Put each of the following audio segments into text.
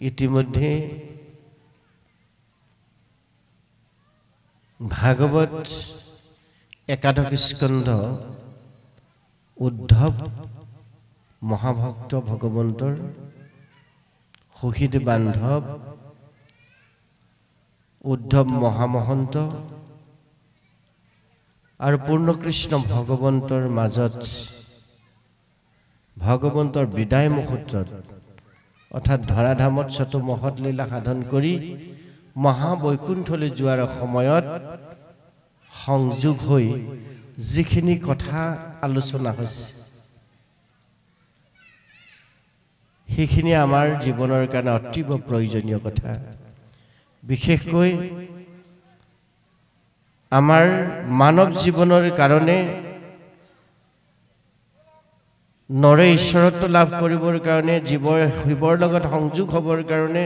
ইতিমধ্যে ভাগৱত একাদশ স্কন্ধ উদ্ধৱ মহাভক্ত ভগৱন্তৰ সুহৃদ বান্ধৱ উদ্ধৱ মহামহন্ত আৰু পূৰ্ণকৃষ্ণ ভগৱন্তৰ মাজত ভগৱন্তৰ বিদায় মুহূৰ্তত অৰ্থাৎ ধৰাধামত চতু মহৎ লীলা সাধন কৰি মহাবৈকুণ্ঠলৈ যোৱাৰ সময়ত সংযোগ হৈ যিখিনি কথা আলোচনা হৈছে সেইখিনি আমাৰ জীৱনৰ কাৰণে অতীৱ প্ৰয়োজনীয় কথা। বিশেষকৈ আমাৰ মানৱ জীৱনৰ কাৰণে নৰে ঈশ্বৰত্ব লাভ কৰিবৰ কাৰণে শিৱৰ লগত সংযোগ হ'বৰ কাৰণে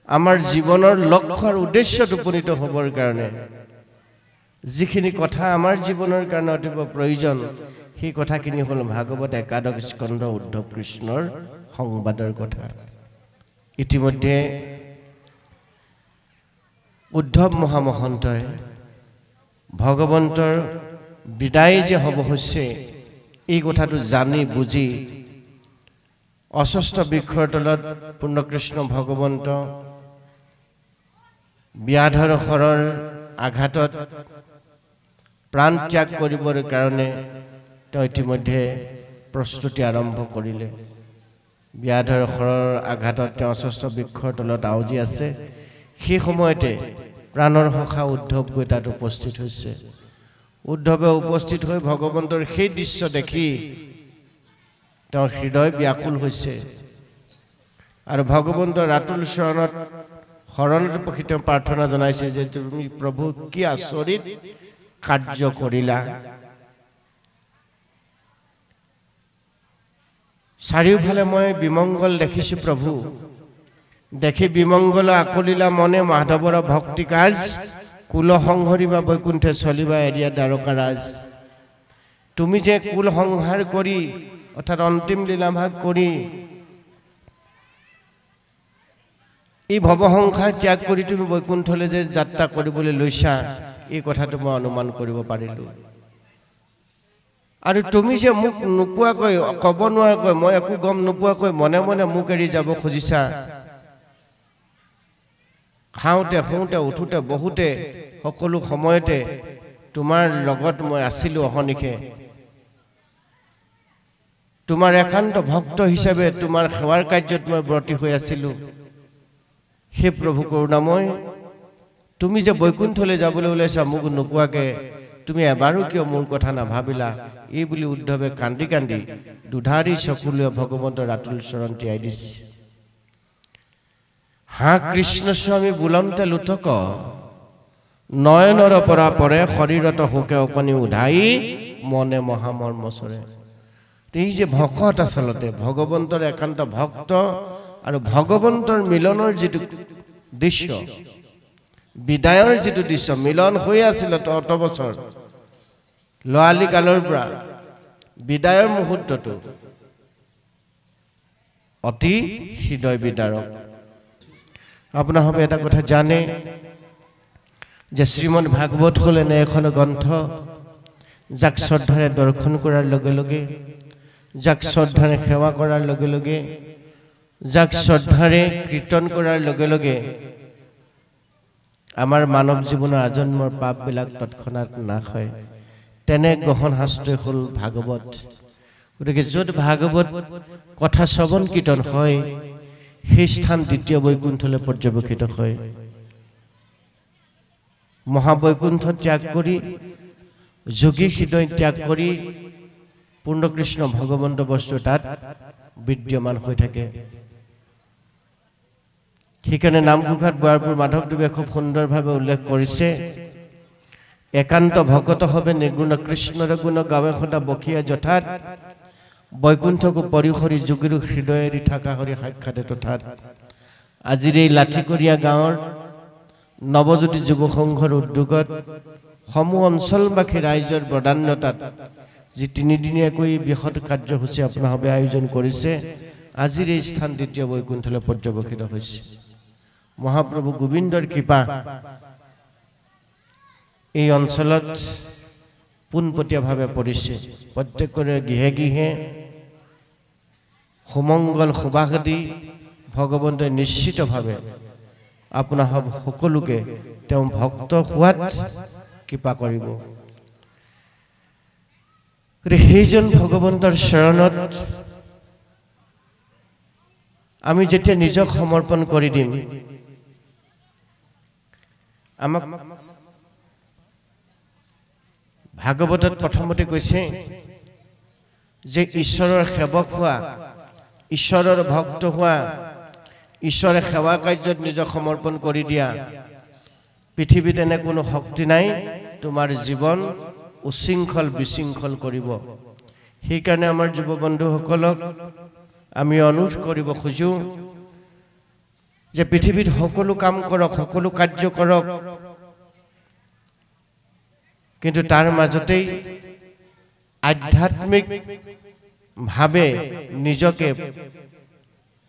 আমাৰ জীৱনৰ লক্ষ্য আৰু উদ্দেশ্যত উপনীত হ'বৰ কাৰণে যিখিনি কথা আমাৰ জীৱনৰ কাৰণে অতীৱ প্ৰয়োজন সেই কথাখিনি হ'ল ভাগৱত একাদশ স্কন্ধ উদ্ধৱ কৃষ্ণৰ সংবাদৰ কথা। ইতিমধ্যে উদ্ধৱ মহামহন্তই ভগৱন্তৰ বিদায় যে হ'ব হৈছে এই কথাটো জানি বুজি অস্বস্থ বৃক্ষৰ তলত পূৰ্ণকৃষ্ণ ভগৱন্ত ব্যাধৰ শৰৰ আঘাতত প্ৰাণ ত্যাগ কৰিবৰ কাৰণে তেওঁ ইতিমধ্যে প্ৰস্তুতি আৰম্ভ কৰিলে। ব্যাধৰ শৰৰ আঘাতত তেওঁ অস্বস্থ বৃক্ষৰ তলত আউজি আছে। সেই সময়তে প্ৰাণৰ সখা উদ্ধৱ গৈ তাত উপস্থিত হৈছে। উদ্ধৱে উপস্থিত হৈ ভগৱন্তৰ সেই দৃশ্য দেখি তেওঁৰ হৃদয় ব্যাকুল হৈছে আৰু ভগৱন্তৰ ৰাতুল শৰণত পখি তেওঁ প্ৰাৰ্থনা জনাইছে যে তুমি প্ৰভু কি আচৰিত কাৰ্য কৰিলা। চাৰিওফালে মই বিমংগল দেখিছোঁ প্ৰভু, দেখি বিমংগল আকলিলা মনে মাধৱৰ ভক্তি কাজ কুল সংহৰিবা বৈকুণ্ঠে চলিবা এৰিয়া দ্বাৰকা ৰাজ। তুমি যে কুল সংহাৰ কৰি অৰ্থাৎ অন্তিম লীলাভাগ কৰি এই ভৱসংসাৰ ত্যাগ কৰি তুমি বৈকুণ্ঠলৈ যে যাত্ৰা কৰিবলৈ লৈছা এই কথাটো মই অনুমান কৰিব পাৰিলোঁ। আৰু তুমি যে মোক নোকোৱাকৈ ক'ব নোৱাৰাকৈ মই একো গম নোপোৱাকৈ মনে মনে মোক এৰি যাব খুজিছা। খাওঁতে শুওঁতে উঠোঁতে বহুতে সকলো সময়তে তোমাৰ লগত মই আছিলোঁ অহনিশে। তোমাৰ একান্ত ভক্ত হিচাপে তোমাৰ সেৱাৰ কাৰ্যত মই ব্ৰতী হৈ আছিলোঁ। হে প্ৰভু কৰুণাময়, তুমি যে বৈকুণ্ঠলৈ যাবলৈ ওলাইছা মোক নোকোৱাকৈ তুমি এবাৰো কিয় মোৰ কথা নাভাবিলা? এই বুলি উদ্ধৱে কান্দি কান্দি দুধাৰি চকুলোৱে ভগৱন্তৰ ৰাতুল চৰণ তিয়াই দিছে। হা কৃষ্ণস্বামী বুলন্তে লুথক নয়নৰ পৰা পৰে শৰীৰত শোকে অকণি উধাই মনে মহামৰ্ম চৰে। এই যে ভকত আচলতে ভগৱন্তৰ একান্ত ভক্ত আৰু ভগৱন্তৰ মিলনৰ যিটো দৃশ্য, বিদায়ৰ যিটো দৃশ্য, মিলন হৈ আছিল অত বছৰ লৰালি কালৰ পৰা বিদায়ৰ মুহূৰ্তটো অতি হৃদয় বিদাৰক। আপোনালোকে এটা কথা জানে যে শ্ৰীমদ ভাগৱত হ'ল এনে এখন গ্ৰন্থ যাক শ্ৰদ্ধাৰে দৰ্শন কৰাৰ লগে লগে, যাক শ্ৰদ্ধাৰে সেৱা কৰাৰ লগে লগে, যাক শ্ৰদ্ধাৰে কীৰ্তন কৰাৰ লগে লগে আমাৰ মানৱ জীৱনৰ আজন্মৰ পাপবিলাক তৎক্ষণাৎ নাশ হয়। তেনে গহন শাস্ত্ৰই হ'ল ভাগৱত। গতিকে য'ত ভাগৱত কথা শ্ৰৱণ কীৰ্তন হয় সেই স্থান দ্বিতীয় বৈকুণ্ঠলৈ পৰ্যবেক্ষিত হয়। মহাবৈকুণ্ঠ ত্যাগ কৰি যোগী হৃদয় ত্যাগ কৰি পূৰ্ণকৃষ্ণ ভগৱন্ত বস্তু তাত বিদ্যমান হৈ থাকে। সেইকাৰণে নামঘোষাত বুঢ়াপুৰ মাধৱদেৱে খুব সুন্দৰভাৱে উল্লেখ কৰিছে, একান্ত ভকত হবে নিৰ্গুণ কৃষ্ণৰ গুণ গাৱে সদা বকিয়া যথাত বৈকুণ্ঠকো পৰিসৰি যোগীৰ হৃদয়েৰি থাকা হৰি সাক্ষাতে তথাত। আজিৰ এই লাঠিকৰীয়া গাঁৱৰ নৱজ্যোতি যুৱ সংঘৰ উদ্যোগত সমূহ অঞ্চলবাসী ৰাইজৰ প্ৰাধান্যতাত যি তিনিদিনীয়াকৈ বৃহৎ কাৰ্যসূচী আপোনালোকে আয়োজন কৰিছে, আজিৰ এই স্থান দ্বিতীয় বৈকুণ্ঠলৈ পৰ্যবেক্ষিত হৈছে। মহাপ্ৰভু গোবিন্দৰ কৃপা এই অঞ্চলত পোনপটীয়াভাৱে পৰিছে। প্ৰত্যেকৰে গৃহে গৃহে সুমংগল সুবাস দি ভগৱন্তই নিশ্চিতভাৱে আপোনাৰ সকলোকে তেওঁ ভক্ত হোৱাত কৃপা কৰিব। সেইজন ভগৱন্তৰ চৰণত আমি যেতিয়া নিজক সমৰ্পণ কৰি দিম, আমাক ভাগৱতত প্ৰথমতে কৈছে যে ঈশ্বৰৰ সেৱক হোৱা, ঈশ্বৰৰ ভক্ত হোৱা, ঈশ্বৰে সেৱা কাৰ্যত নিজক সমৰ্পণ কৰি দিয়া, পৃথিৱীত এনে কোনো শক্তি নাই তোমাৰ জীৱন উশৃংখল বিশৃংখল কৰিব। সেইকাৰণে আমাৰ যুৱ বন্ধুসকলক আমি অনুৰোধ কৰিব খোজো যে পৃথিৱীত সকলো কাম কৰক, সকলো কাৰ্য কৰক, কিন্তু তাৰ মাজতেই আধ্যাত্মিকভাৱে নিজকে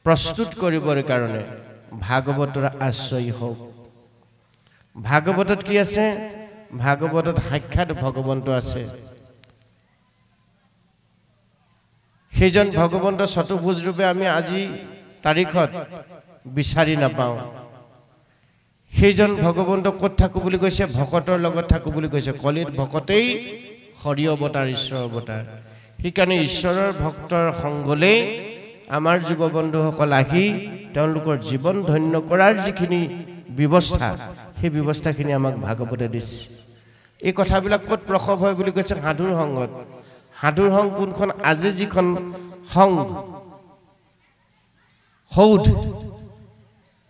প্ৰস্তুত কৰিবৰ কাৰণে ভাগৱতৰ আশ্ৰয় হওক। ভাগৱতত কি আছে? ভাগৱতত সাক্ষাৎ ভগৱন্ত আছে। সেইজন ভগৱন্ত চতুৰ্ভুজ ৰূপে আমি আজি তাৰিখত বিচাৰি নাপাওঁ। সেইজন ভগৱন্ত ক'ত থাকো বুলি কৈছে? ভকতৰ লগত থাকো বুলি কৈছে। কলিত ভকতেই হৰি অৱতাৰ, ঈশ্বৰ অৱতাৰ। সেইকাৰণে ঈশ্বৰৰ ভক্তৰ সংগলৈ আমাৰ যুৱ বন্ধুসকল আহি তেওঁলোকৰ জীৱন ধন্য কৰাৰ যিখিনি ব্যৱস্থা, সেই ব্যৱস্থাখিনি আমাক ভাগৱতে দিছে। এই কথাবিলাক ক'ত প্ৰসৱ হয় বুলি কৈছে? সাধুৰ সংগত। সাধুৰ সংগ কোনখন? আজি যিখন সংঘ সৌধ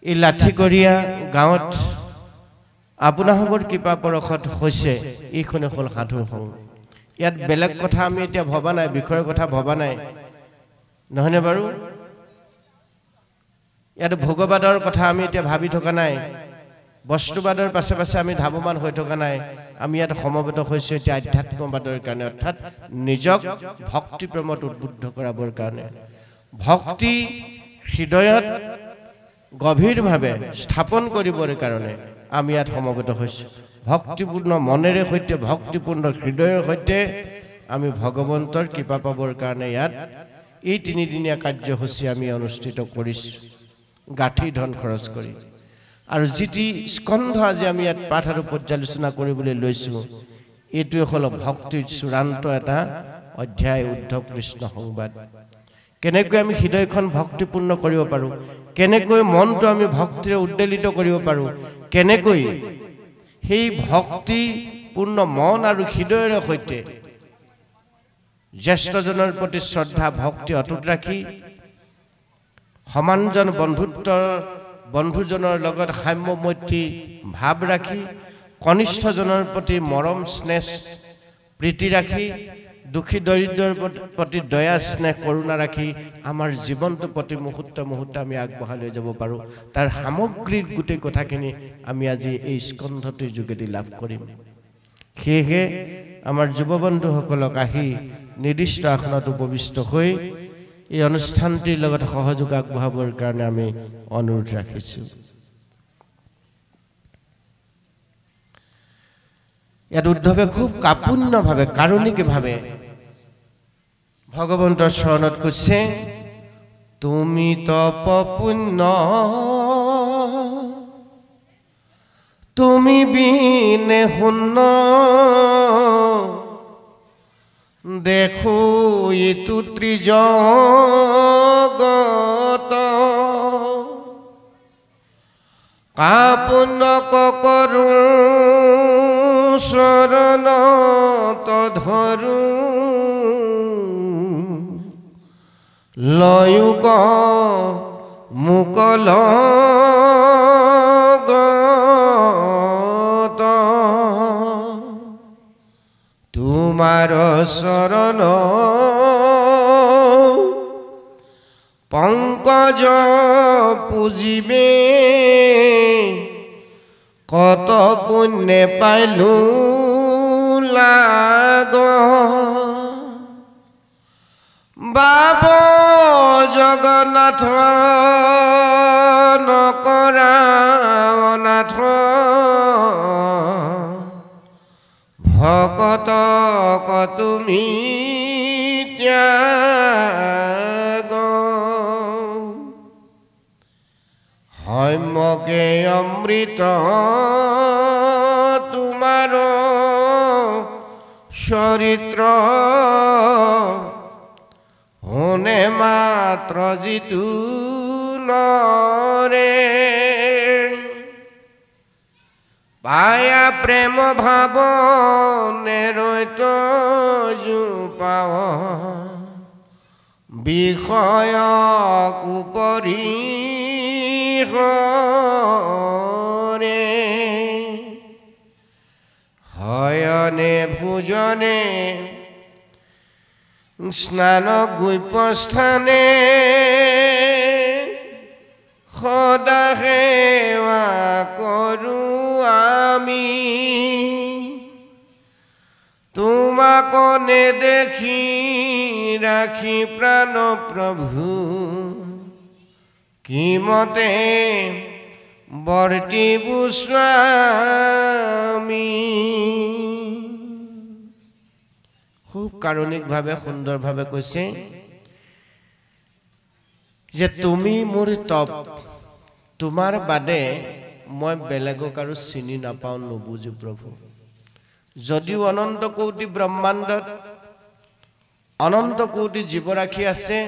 এই লাঠিকৰীয়া গাঁৱত আপোনালোকৰ কৃপা পৰশত হৈছে, এইখনে হ'ল সাধুৰ সংঘ। ইয়াত বেলেগ কথা আমি এতিয়া ভবা নাই, বিষয়ৰ কথা ভবা নাই, নহয়নে বাৰু? ইয়াত ভোগবাদৰ কথা আমি এতিয়া ভাবি থকা নাই, বস্তুবাদৰ পাছে পাছে আমি ধাৱমান হৈ থকা নাই। আমি ইয়াত সমবেত হৈছোঁ এতিয়া আধ্যাত্মবাদৰ কাৰণে, অৰ্থাৎ নিজক ভক্তি প্ৰেমত উদ্বুদ্ধ কৰাবৰ কাৰণে, ভক্তি হৃদয়ত গভীৰভাৱে স্থাপন কৰিবৰ কাৰণে আমি ইয়াত সমবেত হৈছোঁ। ভক্তিপূৰ্ণ মনেৰে সৈতে, ভক্তিপূৰ্ণ হৃদয়ৰ সৈতে আমি ভগৱন্তৰ কৃপা পাবৰ কাৰণে ইয়াত এই তিনিদিনীয়া কাৰ্যসূচী আমি অনুষ্ঠিত কৰিছোঁ, গাঁঠি ধন খৰচ কৰি। আৰু যিটি স্কন্ধ আজি আমি ইয়াত পাঠ আৰু পৰ্যালোচনা কৰিবলৈ লৈছোঁ, এইটোৱে হ'ল ভক্তিৰ চূড়ান্ত এটা অধ্যায়, উদ্ধৱ কৃষ্ণ সংবাদ। কেনেকৈ আমি হৃদয়খন ভক্তিপূৰ্ণ কৰিব পাৰোঁ, কেনেকৈ মনটো আমি ভক্তিৰে উদ্বেলিত কৰিব পাৰোঁ, কেনেকৈ সেই ভক্তিপূৰ্ণ মন আৰু হৃদয়ৰ সৈতে জ্যেষ্ঠজনৰ প্ৰতি শ্ৰদ্ধা ভক্তি অটুট ৰাখি সমানজন বন্ধুজনৰ লগত সাম্য মৈত্ৰী ভাৱ ৰাখি কনিষ্ঠজনৰ প্ৰতি মৰম স্নেহ প্ৰীতি ৰাখি দুখী দৰিদ্ৰৰ প্ৰতি দয়া স্নেহ কৰোণা ৰাখি আমাৰ জীৱনটো প্ৰতি মুহূৰ্তে মুহূৰ্তে আমি আগবঢ়াই লৈ যাব পাৰোঁ। তাৰ সামগ্ৰিক গোটেই কথাখিনি আমি আজি এই স্কন্ধটিৰ যোগেদি লাভ কৰিম। সেয়েহে আমাৰ যুৱ বন্ধুসকলক আহি নিৰ্দিষ্ট আসনত উপবিষ্ট হৈ এই অনুষ্ঠানটিৰ লগত সহযোগ আগবঢ়াবৰ কাৰণে আমি অনুৰোধ ৰাখিছোঁ। ইয়াত উদ্ধৱে খুব কাপুণ্যভাৱে, কাৰুণিকভাৱে ভগৱন্তৰ চৰণত কৈছে, তুমি তপ পুণ্য, তুমি বিনে শূন্য, দেখো ইটো ত্ৰিজগত, কাপুণ্যক কৰো শৰণত ধৰো, লয়ুক মুকলগত, তোমাৰ শৰণ পংকজ পুজিবে, কত পুণ্যে পাইলো লাগ, বাব জগন্নাথ নকৰা অনাথ ভকতক তুমি ত্যাগ সম্যকে অমৃত তোমাৰ চৰিত্ৰ শুনে মাত্ৰ যিটো নৰে পায়া প্ৰেম ভাৱ নেৰৈত জোপাৱ বিষয়ক উপৰি হৰে হয়নে ভোজনে স্নান গুপ্যস্থানে সদা সেৱা কৰো আমি তোমাক নেদেখি ৰাখি প্ৰাণ প্ৰভু কিমতে বৰ্তিবু স্বামী। খুব কাৰুণিকভাৱে সুন্দৰভাৱে কৈছে যে তুমি মোৰ তপ, তোমাৰ বাদে মই বেলেগক আৰু চিনি নাপাওঁ নুবুজো প্ৰভু। যদিও অনন্ত কোটি ব্ৰহ্মাণ্ডত অনন্ত কোটি জীৱৰাশি আছে,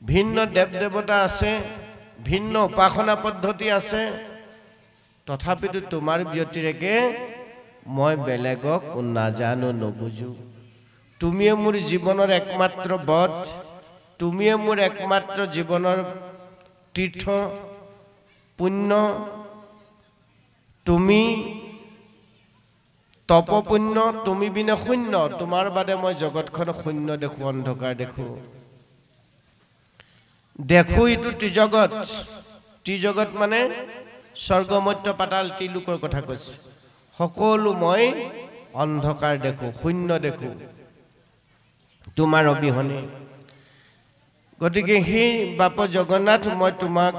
ভিন্ন দেৱ দেৱতা আছে, ভিন্ন উপাসনা পদ্ধতি আছে, তথাপিতো তোমাৰ ব্যতিৰেকে মই বেলেগক নাজানো নুবুজো। তুমিয়ে মোৰ জীৱনৰ একমাত্ৰ বধ, তুমিয়ে মোৰ একমাত্ৰ জীৱনৰ তীৰ্থ পুণ্য, তুমি তপ পুণ্য, তুমি বিনে শূন্য, তোমাৰ বাদে মই জগতখন শূন্য দেখো, অন্ধকাৰ দেখো। দেখো ইটো ত্ৰিজগত, ত্ৰিজগত মানে স্বৰ্গ মৰ্ত্য পাতাল ত্ৰিলোকৰ কথা কৈছে। সকলো মই অন্ধকাৰ দেখো, শূন্য দেখো তোমাৰ অবিহনে। গতিকে সেই বাপ জগন্নাথ মই তোমাক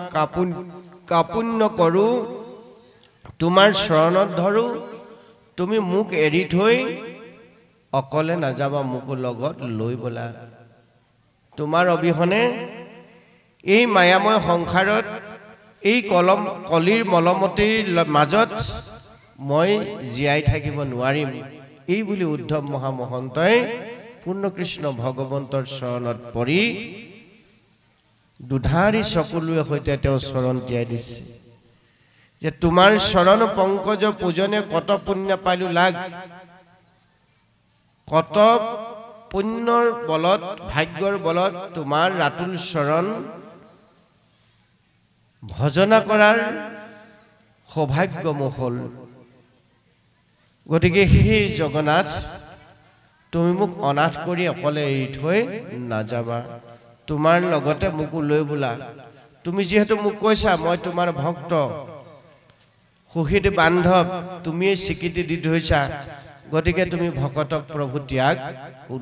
কাপুণ্য কৰোঁ, তোমাৰ চৰণত ধৰোঁ। তুমি মোক এৰি থৈ অকলে নাযাবা, মোক লগত লৈ বলা। তোমাৰ অবিহনে এই মায়াময় সংসাৰত, এই কলিৰ মলমতিৰ মাজত মই জীয়াই থাকিব নোৱাৰিম। এই বুলি উদ্ধৱ মহামহন্তই পূৰ্ণকৃষ্ণ ভগৱন্তৰ চৰণত পৰি দুধাৰি চকুলোৰে সৈতে তেওঁ চৰণ তিয়াই দিছে যে তোমাৰ চৰণ পংকজ পূজনে কত পুণ্য পাইলো লাগ। কত পুণ্যৰ বলত, ভাগ্যৰ বলত তোমাৰ ৰাতুল চৰণ ভজনা কৰাৰ সৌভাগ্য মোৰ হ'ল। গতিকে সেই জগন্নাথ, তুমি মোক অনাথ কৰি অকলে এৰি থৈ নাযাবা, তোমাৰ লগতে মোকো লৈ বোলা। তুমি যিহেতু মোক কৈছা মই তোমাৰ ভক্ত, সুখীত বান্ধৱ, তুমিয়ে স্বীকৃতি দি থৈছা, গতিকে তুমি ভকতক প্ৰভু ত্যাগ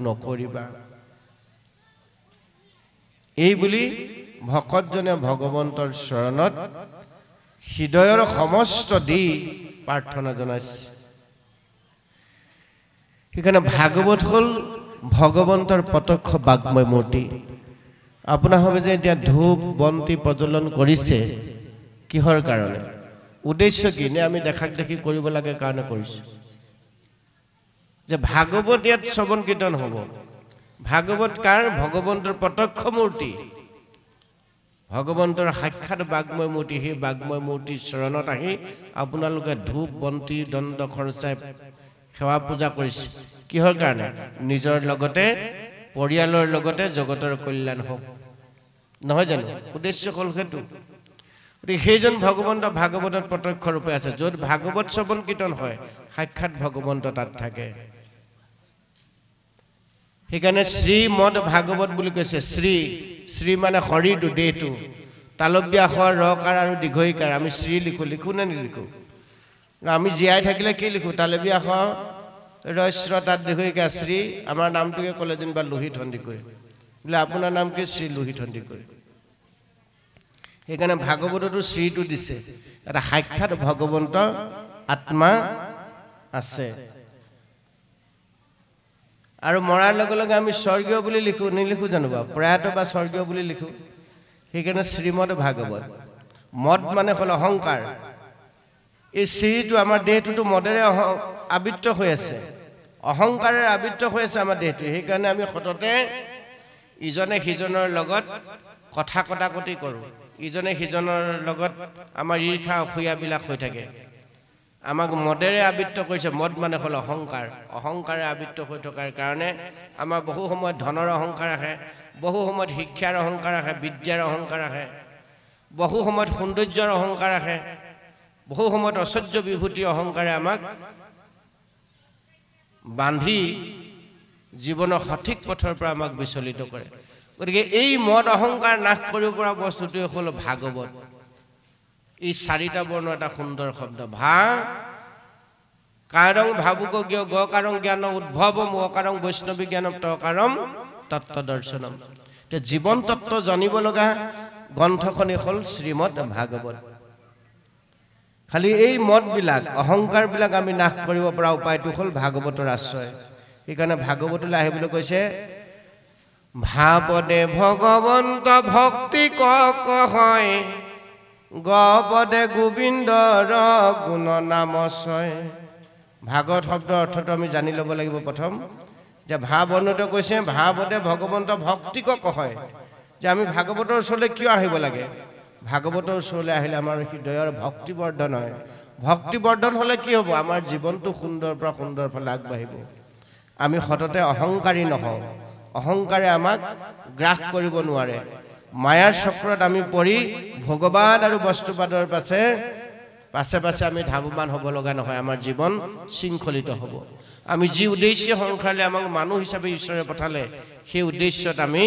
নকৰিবা। এই বুলি ভকতজনে ভগৱন্তৰ চৰণত হৃদয়ৰ সমস্ত দি প্ৰাৰ্থনা জনাইছে। সেইকাৰণে ভাগৱত হ'ল ভগৱন্তৰ প্ৰত্যক্ষ বাগ্ময় মূৰ্তি। আপোনাৰ ভাবে যে এতিয়া ধূপ বন্তি প্ৰজ্বলন কৰিছে কিহৰ কাৰণে, উদ্দেশ্য কি? নে আমি দেখাক দেখি কৰিব লাগে কাৰণে কৰিছো? যে ভাগৱত ইয়াত শ্ৰৱণ কীৰ্তন হ'ব। ভাগৱত কাৰ? ভগৱন্তৰ প্ৰত্যক্ষ মূৰ্তি, ভগৱন্তৰ সাক্ষাৎ বাগ্ময় মূৰ্তি। সেই বাগ্ময় মূৰ্তিৰ চৰণত আহি আপোনালোকে ধূপ বন্তি দণ্ড খৰচাই সেৱা পূজা কৰিছে। কিহৰ কাৰণে? নিজৰ লগতে, পৰিয়ালৰ লগতে জগতৰ কল্যাণ হওক, নহয় জানো? উদ্দেশ্য হ'ল সেইটো। গতিকে সেইজন ভগৱন্ত ভাগৱতত প্ৰত্যক্ষ ৰূপে আছে। য'ত ভাগৱত শ্ৰৱণ কীৰ্তন হয় সাক্ষাৎ ভগৱন্ত তাত থাকে। সেইকাৰণে শ্ৰীমদ ভাগৱত বুলি কৈছে। শ্ৰী মানে শৰীৰটো, দেহটো। তালব্য আখৰ ৰকাৰ আৰু দীৰ্ঘইকাৰ। আমি শ্ৰী লিখো নে নিলিখো? আমি জীয়াই থাকিলে কি লিখো? তালব্য আখৰ ৰস্য তাত দীৰ্ঘইকাৰ শ্ৰী। আমাৰ নামটোকে ক'লে যেনিবা লোহিত সন্ধিকৈ, বোলে আপোনাৰ নাম কি? শ্ৰী লোহিত সন্দিকৈ। সেইকাৰণে ভাগৱততো শ্ৰীটো দিছে, এটা সাক্ষাৎ ভগৱন্ত আত্মা আছে। আৰু মৰাৰ লগে লগে আমি স্বৰ্গীয় বুলি লিখো, নিলিখো জানো বাৰু? প্ৰয়াত বা স্বৰ্গীয় বুলি লিখো। সেইকাৰণে শ্ৰীমদ ভাগৱত। মদ মানে হ'ল অহংকাৰ। এই শ্ৰীটো আমাৰ দেহটোতো মদেৰে আবৃত্ত হৈ আছে, অহংকাৰেৰে আবৃত্ত হৈ আছে আমাৰ দেহটো। সেইকাৰণে আমি সততে ইজনে সিজনৰ লগত কথা কটাকটি কৰোঁ, ইজনে সিজনৰ লগত আমাৰ ঈৰ্ষা অসূয়াবিলাক হৈ থাকে। আমাক মদেৰে আবৃত্ত কৰিছে। মদ মানে হ'ল অহংকাৰ। অহংকাৰে আবৃত্ত হৈ থকাৰ কাৰণে আমাৰ বহু সময়ত ধনৰ অহংকাৰ আহে, বহু সময়ত শিক্ষাৰ অহংকাৰ আহে, বিদ্যাৰ অহংকাৰ আহে, বহু সময়ত সৌন্দৰ্যৰ অহংকাৰ আহে, বহু সময়ত ঐশ্বৰ্য বিভূতিৰ অহংকাৰে আমাক বান্ধি জীৱনৰ সঠিক পথৰ পৰা আমাক বিচলিত কৰে। গতিকে এই মদ অহংকাৰ নাশ কৰিব পৰা বস্তুটোৱে হ'ল ভাগৱত। এই চাৰিটা বৰ্ণ এটা সুন্দৰ শব্দ। ভা কাৰং ভাবুক জ্ঞ গ কাৰং জ্ঞান উদ্ভৱম অ কাৰং বৈষ্ণৱী জ্ঞানম ত কাৰম তত্ত্ব দৰ্শনম। জীৱন তত্ত্ব জানিব লগা গ্ৰন্থখনেই হ'ল শ্ৰীমদ ভাগৱত। খালি এই মদবিলাক অহংকাৰবিলাক আমি নাশ কৰিব পৰা উপায়টো হ'ল ভাগৱতৰ আশ্ৰয়। সেইকাৰণে ভাগৱতলৈ আহিবলৈ কৈছে, ভাপদে ভগৱন্ত ভক্তি কয় গপদে গোবিন্দৰ গুণ নামচয়। ভাগৱত শব্দৰ অৰ্থটো আমি জানি ল'ব লাগিব প্ৰথম, যে ভাৱৰ্ণতে কৈছে ভাপদে ভগৱন্ত ভক্তি কয়, যে আমি ভাগৱতৰ ওচৰলৈ কিয় আহিব লাগে? ভাগৱতৰ ওচৰলৈ আহিলে আমাৰ হৃদয়ৰ ভক্তিবৰ্ধন হয়। ভক্তিবৰ্ধন হ'লে কি হ'ব? আমাৰ জীৱনটো সুন্দৰৰ পৰা সুন্দৰ ফালে আগবাঢ়িব। আমি সততে অহংকাৰী নহওঁ, অহংকাৰে আমাক গ্ৰাস কৰিব নোৱাৰে। মায়াৰ চক্ৰত আমি পৰি ভগৱান আৰু বস্তুবাদৰ পাছে পাছে আমি ধাৱমান হ'ব লগা নহয়। আমাৰ জীৱন শৃংখলিত হ'ব। আমি যি উদ্দেশ্যে সংসাৰলৈ আমাক মানুহ হিচাপে ঈশ্বৰে পঠালে, সেই উদ্দেশ্যত আমি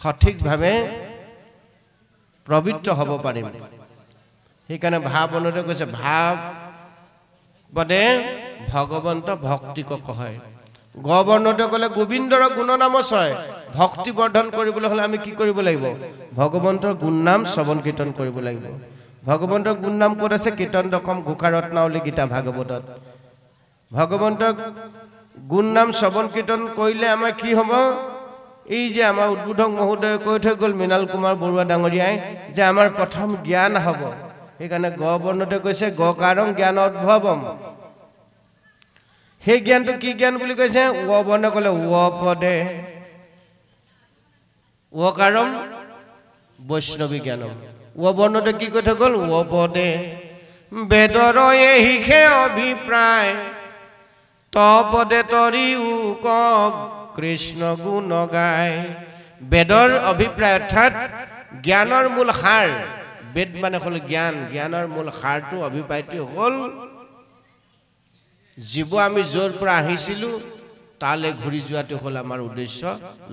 সঠিকভাৱে প্ৰবৃত্ত হ'ব পাৰিম। সেইকাৰণে ভাৱৰ্ণতে কৈছে ভাৱ পদে ভগৱন্ত ভক্তি কয়। গ বৰ্ণতে ক'লে গোবিন্দৰ গুণ নামচয়। ভক্তি বৰ্ধন কৰিবলৈ হ'লে আমি কি কৰিব লাগিব? ভগৱন্তৰ গুণ নাম শ্ৰৱণ কীৰ্তন কৰিব লাগিব। ভগৱন্তৰ গুণ নাম ক'ত আছে? কীৰ্তন দশম ঘোষা ৰত্নাৱলী গীতা ভাগৱতত। ভগৱন্তৰ গুণ নাম শ্ৰৱণ কীৰ্তন কৰিলে আমাৰ কি হ'ব? এই যে আমাৰ উদ্বোধক মহোদয়ে কৈ থৈ গ'ল, মৃণাল কুমাৰ বৰুৱা ডাঙৰীয়াই, যে আমাৰ প্ৰথম জ্ঞান হ'ব। সেইকাৰণে গ বৰ্ণতে কৈছে গ কাৰং জ্ঞান উদ্ভৱম। সেই জ্ঞানটো কি জ্ঞান বুলি কৈছে? ৱ বৰ্ণে ক'লে ৱ পদে ৱ কাৰং বৈষ্ণৱী জ্ঞানম। ৱ বৰ্ণতে কি কৈ থৈ গ'ল? ৱ পদে বেদৰ এহিষে অভিপ্ৰায় ত পদে তৰিও ক কৃষ্ণ গুণ গায়। বেদৰ অভিপ্ৰায় অৰ্থাৎ জ্ঞানৰ মূল সাৰ। বেদ মানে হ'ল জ্ঞান। জ্ঞানৰ মূল সাৰটো অভিপ্ৰায়টো হ'ল জীৱ আমি য'ৰ পৰা আহিছিলোঁ তালৈ ঘূৰি যোৱাটো হ'ল আমাৰ উদ্দেশ্য,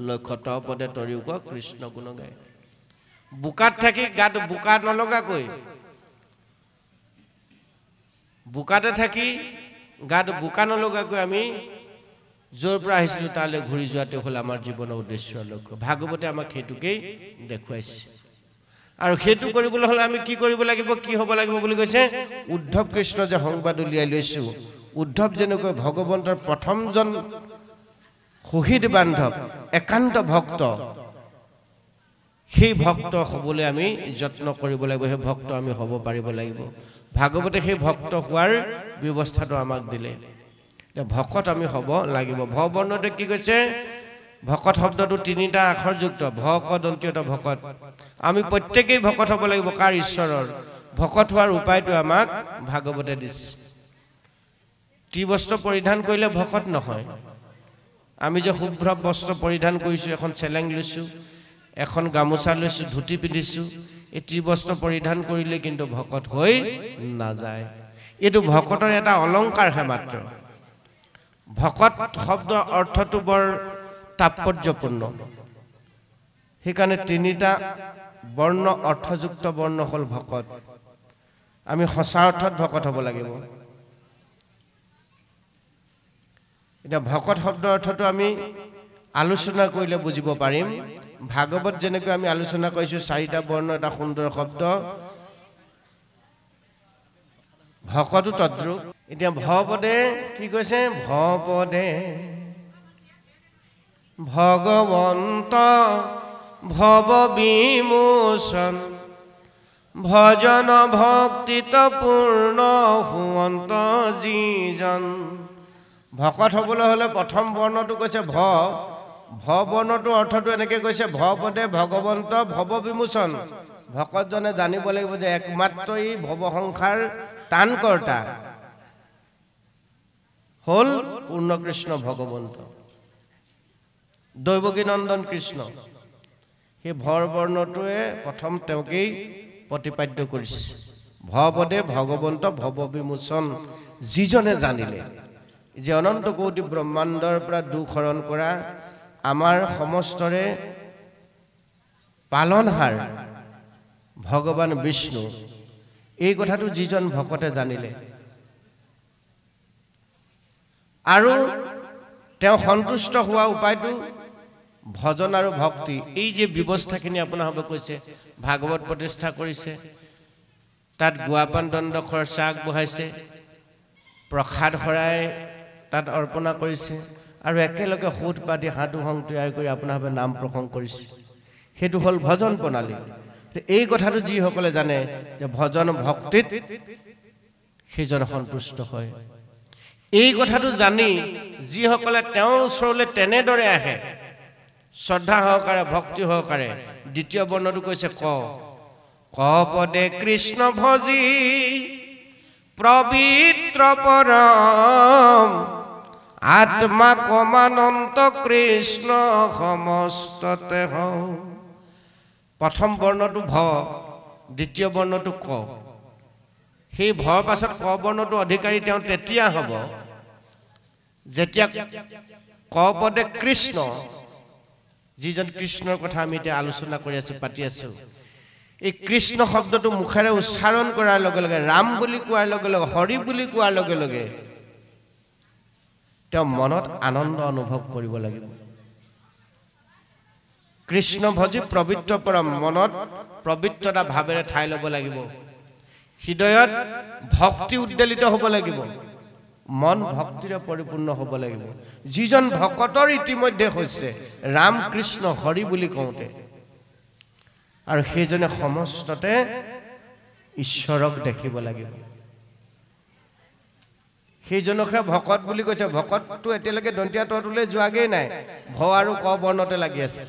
লক্ষ্য। ত পদে তৰিওক কৃষ্ণ গুণ গায়। বোকাত থাকি গাত বোকা নলগাকৈ, বোকাতে থাকি গাত বোকা নলগাকৈ আমি য'ৰ পৰা আহিছিলোঁ তালৈ ঘূৰি যোৱাটো হ'ল আমাৰ জীৱনৰ উদ্দেশ্য, লক্ষ্য। ভাগৱতে আমাক সেইটোকেই দেখুৱাইছে। আৰু সেইটো কৰিবলৈ হ'লে আমি কি কৰিব লাগিব, কি হ'ব লাগিব বুলি কৈছে? উদ্ধৱ কৃষ্ণ যে সংবাদ উলিয়াই লৈছোঁ, উদ্ধৱ যেনেকৈ ভগৱন্তৰ প্ৰথমজন শহীদ বান্ধৱ, একান্ত ভক্ত, সেই ভক্ত হ'বলৈ আমি যত্ন কৰিব লাগিব, সেই ভক্ত আমি হ'ব পাৰিব লাগিব। ভাগৱতে সেই ভক্ত হোৱাৰ ব্যৱস্থাটো আমাক দিলে। ভকত আমি হ'ব লাগিব। ভ বৰ্ণতে কি কৈছে? ভকত শব্দটো তিনিটা আখৰযুক্ত, ভ ক দন্তীয়ত ভকত। আমি প্ৰত্যেকেই ভকত হ'ব লাগিব। কাৰ? ঈশ্বৰৰ। ভকত হোৱাৰ উপায়টো আমাক ভাগৱতে দিছে। ত্ৰিবস্ত্ৰ পৰিধান কৰিলে ভকত নহয়। আমি যে শুভ্ৰ বস্ত্ৰ পৰিধান কৰিছোঁ, এখন চেলেং লৈছোঁ, এখন গামোচা লৈছোঁ, ধুতি পিন্ধিছোঁ, এই ত্ৰিবস্ত্ৰ পৰিধান কৰিলে কিন্তু ভকত হৈ নাযায়। এইটো ভকতৰ এটা অলংকাৰহে মাত্ৰ। ভকত শব্দৰ অৰ্থটো বৰ তাৎপৰ্যপূৰ্ণ। সেইকাৰণে তিনিটা বৰ্ণ অৰ্থযুক্ত বৰ্ণ হ'ল ভকত। আমি সঁচা অৰ্থত ভকত হ'ব লাগিব। এতিয়া ভকত শব্দৰ অৰ্থটো আমি আলোচনা কৰিলে বুজিব পাৰিম ভাগৱত যেনেকৈ আমি আলোচনা কৰিছো চাৰিটা বৰ্ণ এটা সুন্দৰ শব্দ ভকতো তদ্ৰুপ এতিয়া ভপদে কি কৈছে ভপদে ভগৱন্ত ভৱ বিমোচন ভজন ভক্তিত পূৰ্ণ হুৱন্ত যিজন ভকত হ'বলৈ হ'লে প্ৰথম বৰ্ণটো কৈছে ভ বৰ্ণটো অৰ্থটো এনেকৈ কৈছে ভপদে ভগৱন্ত ভৱ বিমোচন ভকতজনে জানিব লাগিব যে একমাত্ৰ ই ভৱ সংসাৰ টানকৰ্তা হ'ল পূৰ্ণ কৃষ্ণ ভগৱন্ত দৈৱকী নন্দন কৃষ্ণ সেই ভৰ বৰ্ণটোৱে প্ৰথম তেওঁকেই প্ৰতিপাদ্য কৰিছে ভপদে ভগৱন্ত ভৱ বিমোচন যিজনে জানিলে যে অনন্ত কোটি ব্ৰহ্মাণ্ডৰ পৰা দুখ হৰণ কৰা আমাৰ সমস্তৰে পালনহাৰ ভগৱান বিষ্ণু এই কথাটো যিজন ভকতে জানিলে আৰু তেওঁ সন্তুষ্ট হোৱা উপায়টো ভজন আৰু ভক্তি এই যে ব্যৱস্থাখিনি আপোনালোকে কৈছে ভাগৱত প্ৰতিষ্ঠা কৰিছে তাত গুৱাপান দণ্ড খৰচা আগবঢ়াইছে প্ৰসাদ শৰাই তাত অৰ্পণা কৰিছে আৰু একেলগে সুত পাতি সাধু সং তৈয়াৰ কৰি আপোনালোকে নাম প্ৰসংগ কৰিছে সেইটো হ'ল ভজন প্ৰণালী এই কথাটো যিসকলে জানে যে ভজন ভক্তিত সেইজন সন্তুষ্ট হয় এই কথাটো জানি যিসকলে তেওঁৰ ওচৰলৈ তেনেদৰে আহে শ্ৰদ্ধা সহকাৰে ভক্তি সহকাৰে দ্বিতীয় বৰ্ণটো কৈছে কপদে কৃষ্ণ ভজি পবিত্ৰ পৰম আত্মা কমানন্ত কৃষ্ণ সমস্ততে হও প্ৰথম বৰ্ণটো ভ দ্বিতীয় বৰ্ণটো ক সেই ভৰ পাছত ক বৰ্ণটো অধিকাৰী তেওঁ তেতিয়া হ'ব যেতিয়া কপদে কৃষ্ণ যিজন কৃষ্ণৰ কথা আমি এতিয়া আলোচনা কৰি আছো পাতি আছো এই কৃষ্ণ শব্দটো মুখেৰে উচ্চাৰণ কৰাৰ লগে লগে ৰাম বুলি কোৱাৰ লগে লগে হৰি বুলি কোৱাৰ লগে লগে তেওঁ মনত আনন্দ অনুভৱ কৰিব লাগিব কৃষ্ণ ভজি পবিত্ৰ পৰম মনত পবিত্ৰতা ভাৱেৰে ঠাই ল'ব লাগিব হৃদয়ত ভক্তি উদ্বেলিত হ'ব লাগিব মন ভক্তিৰে পৰিপূৰ্ণ হ'ব লাগিব যিজন ভকতৰ ইতিমধ্যে হৈছে ৰাম কৃষ্ণ হৰি বুলি কওঁতে আৰু সেইজনে সমস্ততে ঈশ্বৰক দেখিব লাগিব সেইজনকে ভকত বুলি কৈছে ভকতটো এতিয়ালৈকে দন্তীয়া তলৈ যোৱাগেই নাই ভ আৰু ক বৰ্ণতে লাগি আছে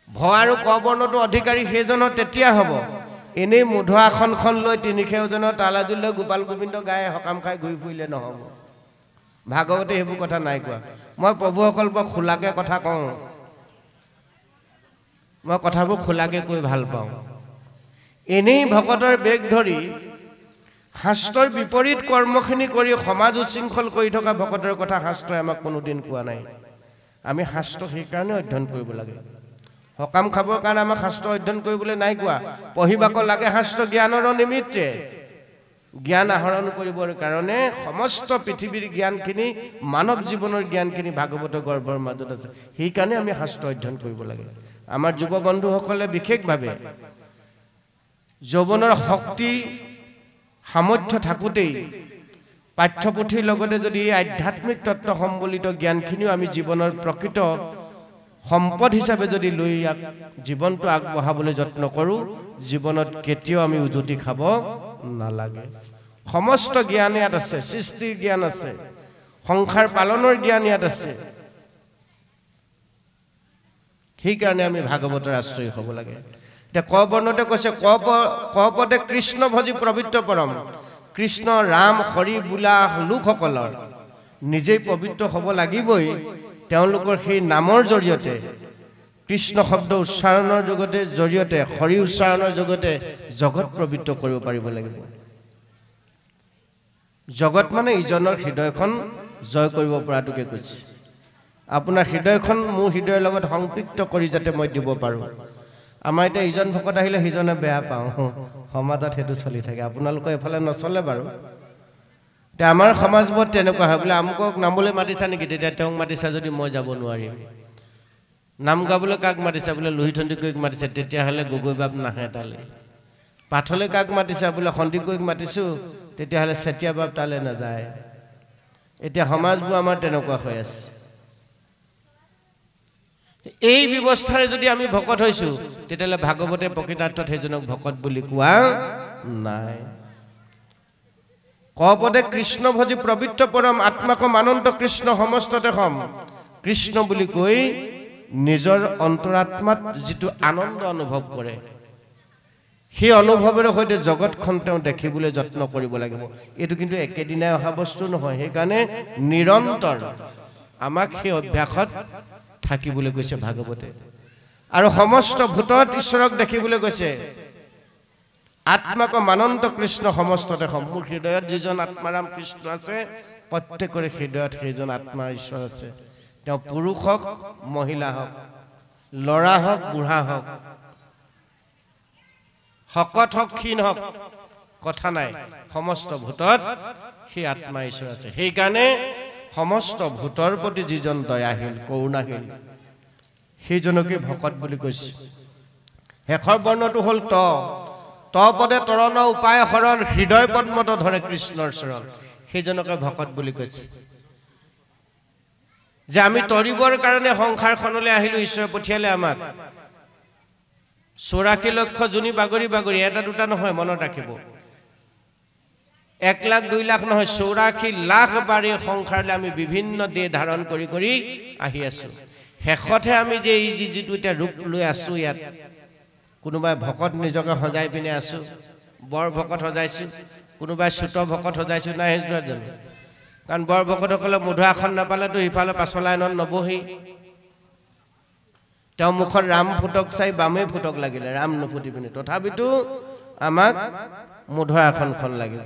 ভ আৰু ক বৰ্ণটো অধিকাৰী সেইজনৰ তেতিয়া হ'ব এনেই মুধা আসনখন লৈ তিনিখেওজনৰ তালাজুল লৈ গোপাল গোবিন্দ গাই সকাম খাই ঘূৰি ফুৰিলে নহ'ব ভাগৱতে সেইবোৰ কথা নাই কোৱা মই প্ৰভুসকল বৰ খোলাকে কথা কওঁ মই কথাবোৰ খোলাকে কৈ ভাল পাওঁ এনেই ভকতৰ বেগ ধৰি শাস্ত্ৰৰ বিপৰীত কৰ্মখিনি কৰি সমাজ উশৃংখল কৰি থকা ভকতৰ কথা শাস্ত্ৰই আমাক কোনোদিন কোৱা নাই আমি শাস্ত্ৰ সেইকাৰণে অধ্যয়ন কৰিব লাগে সকাম খাবৰ কাৰণে আমাক শাস্ত্ৰ অধ্যয়ন কৰিবলৈ নাই কোৱা পঢ়িবাক লাগে শাস্ত্ৰ জ্ঞানৰ নিমিত্তে জ্ঞান আহৰণ কৰিবৰ কাৰণে সমস্ত পৃথিৱীৰ জ্ঞানখিনি মানৱ জীৱনৰ জ্ঞানখিনি ভাগৱতৰ গৰ্ভৰ মাজত আছে সেইকাৰণে আমি শাস্ত্ৰ অধ্যয়ন কৰিব লাগে আমাৰ যুৱ বন্ধুসকলে বিশেষভাৱে যৌৱনৰ শক্তি সামৰ্থ্য থাকোঁতেই পাঠ্যপুথিৰ লগতে যদি আধ্যাত্মিক তত্ত্ব সম্বলিত জ্ঞানখিনিও আমি জীৱনৰ প্ৰকৃত সম্পদ হিচাপে যদি লৈ জীৱনটো আগবঢ়াবলৈ যত্ন কৰোঁ জীৱনত কেতিয়াও আমি উজুতি খাব নালাগে সমস্ত জ্ঞান ইয়াত আছে সৃষ্টিৰ জ্ঞান আছে সংসাৰ পালনৰ জ্ঞান ইয়াত আছে সেইকাৰণে আমি ভাগৱতৰ আশ্ৰয় হ'ব লাগে এতিয়া ক বৰ্ণতে কৈছে কপদে কৃষ্ণ ভজি পবিত্ৰ পৰম কৃষ্ণ ৰাম হৰি বোলা লোকসকলৰ নিজেই পবিত্ৰ হ'ব লাগিবই তেওঁলোকৰ সেই নামৰ জৰিয়তে কৃষ্ণ শব্দ উচ্চাৰণৰ জৰিয়তে হৰি উচ্চাৰণৰ জৰিয়তে জগত পবিত্ৰ কৰিব পাৰিব লাগিব জগত মানে ইজনৰ হৃদয়খন জয় কৰিব পৰাটোকে কৈছে আপোনাৰ হৃদয়খন মোৰ হৃদয়ৰ লগত সংপৃক্ত কৰি যাতে মই দিব পাৰোঁ আমাৰ এতিয়া ইজন ভকত আহিলে সিজনে বেয়া পাওঁ সমাজত সেইটো চলি থাকে আপোনালোকৰ এফালে নচলে বাৰু আমাৰ সমাজবোৰত তেনেকুৱা হয় বোলে আমুকক নামলৈ মাতিছা নেকি তেতিয়া তেওঁক মাতিছা যদি মই যাব নোৱাৰিম নাম গাবলৈ কাক মাতিছা বোলে লোহিতন্দিকৈক মাতিছে তেতিয়াহ'লে গগৈ বাপ নাহে তালৈ পাঠলৈ কাক মাতিছা বোলে সন্দিকৈক মাতিছোঁ তেতিয়াহ'লে চেতিয়া বাপ তালৈ নাযায় এতিয়া সমাজবোৰ আমাৰ তেনেকুৱা হৈ আছে এই ব্যৱস্থাৰে যদি আমি ভকত হৈছোঁ তেতিয়াহ'লে ভাগৱতে প্ৰকৃতাৰ্থত সেইজনক ভকত বুলি কোৱা নাই কপদে কৃষ্ণ ভজি পবিত্ৰ পৰম আত্মাকম আনন্দ কৃষ্ণ সমস্ততে সম কৃষ্ণ বুলি কৈ নিজৰ অন্তৰাত্মাত যিটো আনন্দ অনুভৱ কৰে সেই অনুভৱেৰে সৈতে জগতখন তেওঁ দেখিবলৈ যত্ন কৰিব লাগিব এইটো কিন্তু একেদিনাই অহা বস্তু নহয় সেইকাৰণে নিৰন্তৰ আমাক সেই অভ্যাসত থাকিবলৈ কৈছে ভাগৱতে আৰু সমস্ত ভূতত ঈশ্বৰক দেখিবলৈ কৈছে আত্মাকম আনন্দ কৃষ্ণ সমস্ততে সম মোৰ হৃদয়ত যিজন আত্মাৰাম কৃষ্ণ আছে প্ৰত্যেকৰে হৃদয়ত সেইজন আত্মা ঈশ্বৰ আছে তেওঁ পুৰুষ হওক মহিলা হওক ল'ৰা হওক বুঢ়া হওক শকত হওক ক্ষীণ হওক কথা নাই সমস্ত ভূতত সেই আত্মা ঈশ্বৰ আছে সেইকাৰণে সমস্ত ভূতৰ প্ৰতি যিজন দয়াশীল কৰুণাশীল সেইজনকে ভকত বুলি কৈছে শেষৰ বৰ্ণটো হ'ল তপদে তৰণ উপায় শৰণ হৃদয় পদ্মত ধৰে কৃষ্ণৰ চৰণ সেইজনকে ভকত বুলি কৈছে যে আমি তৰিবৰ কাৰণে সংসাৰখনলৈ আহিলো ঈশ্বৰে পঠিয়ালে আমাক 84 লক্ষ জুনি বাগৰি বাগৰি এটা দুটা নহয় মনত ৰাখিব 1 লাখ 2 লাখ নহয় 84 লাখ বাৰে সংসাৰলৈ আমি বিভিন্ন দেহ ধাৰণ কৰি কৰি আহি আছো শেষতহে আমি যে এই যিটো এটা ৰূপ লৈ আছো ইয়াত কোনোবাই ভকত নিজকে সজাই পিনে আছো বৰ ভকত সজাইছো কোনোবাই চুত ভকত সজাইছো নাই হেজৰা জানো কাৰণ বৰ ভকতসকলে মধুআখন নাপালেতো ইফালে পাছলাইনত নবহি তেওঁ মুখত ৰাম ফুটক চাই বামে ফুটক লাগিলে ৰাম নফুটি পিনে তথাপিতো আমাক মধুআখনখন লাগিব